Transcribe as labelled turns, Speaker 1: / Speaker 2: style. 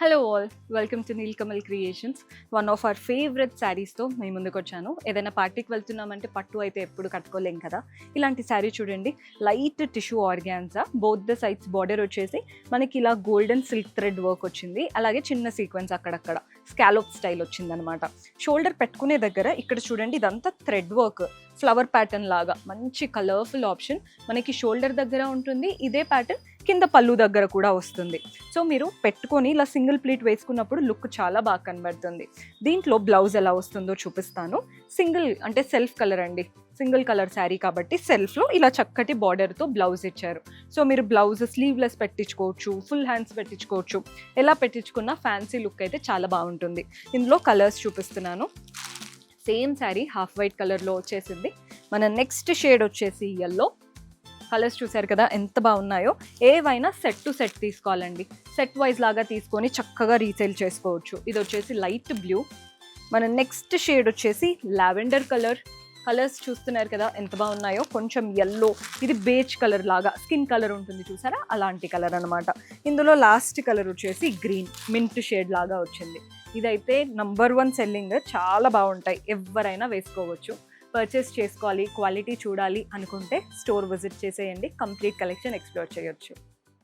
Speaker 1: Hello all, welcome to Neelkamal creations. One of our favourite శారీస్తో మేము ముందుకు వచ్చాను. ఏదైనా పార్టీకి వెళ్తున్నామంటే పట్టు అయితే ఎప్పుడు కట్టుకోలేం కదా. ఇలాంటి శారీ చూడండి, light tissue organza, both the sides border వచ్చేసి మనకి ఇలా గోల్డెన్ సిల్క్ థ్రెడ్ వర్క్ వచ్చింది. అలాగే చిన్న సీక్వెన్స్ అక్కడక్కడ స్కాలోప్ స్టైల్ వచ్చిందనమాట. షోల్డర్ పెట్టుకునే దగ్గర ఇక్కడ చూడండి, ఇదంతా థ్రెడ్ వర్క్, ఫ్లవర్ ప్యాటర్న్ లాగా మంచి కలర్ఫుల్ ఆప్షన్ మనకి షోల్డర్ దగ్గర ఉంటుంది. ఇదే ప్యాటర్న్ కింద పళ్ళు దగ్గర కూడా వస్తుంది. సో మీరు పెట్టుకొని ఇలా సింగిల్ ప్లీట్ వేసుకున్నప్పుడు లుక్ చాలా బాగా కనబడుతుంది. దీంట్లో బ్లౌజ్ ఎలా వస్తుందో చూపిస్తాను. సింగిల్ అంటే సెల్ఫ్ కలర్ అండి, సింగిల్ కలర్ శారీ కాబట్టి సెల్ఫ్లో ఇలా చక్కటి బార్డర్తో బ్లౌజ్ ఇచ్చారు. సో మీరు బ్లౌజ్ స్లీవ్లెస్ పెట్టించుకోవచ్చు, ఫుల్ హ్యాండ్స్ పెట్టించుకోవచ్చు. ఎలా పెట్టించుకున్నా ఫ్యాన్సీ లుక్ అయితే చాలా బాగుంటుంది. ఇందులో కలర్స్ చూపిస్తున్నాను. సేమ్ శారీ హాఫ్ వైట్ కలర్లో వచ్చేసింది. మన నెక్స్ట్ షేడ్ వచ్చేసి ఎల్లో. కలర్స్ చూసారు కదా ఎంత బాగున్నాయో. ఏవైనా సెట్ టు సెట్ తీసుకోవాలండి, సెట్ వైజ్ లాగా తీసుకొని చక్కగా రీసేల్ చేసుకోవచ్చు. ఇది వచ్చేసి లైట్ బ్లూ. మన నెక్స్ట్ షేడ్ వచ్చేసి లావెండర్ కలర్. కలర్స్ చూస్తున్నారు కదా ఎంత బాగున్నాయో. కొంచెం ఎల్లో, ఇది బేజ్ కలర్ లాగా స్కిన్ కలర్ ఉంటుంది చూసారా, అలాంటి కలర్ అనమాట. ఇందులో లాస్ట్ కలర్ వచ్చేసి గ్రీన్, మింట్ షేడ్ లాగా వచ్చింది. ఇదైతే #1 సెల్లింగ్, చాలా బాగుంటాయి, ఎవరైనా వేసుకోవచ్చు. పర్చేస్ చేసుకోవాలి, క్వాలిటీ చూడాలి అనుకుంటే స్టోర్ విజిట్ చేసేయండి, కంప్లీట్ కలెక్షన్ ఎక్స్ప్లోర్ చేయొచ్చు.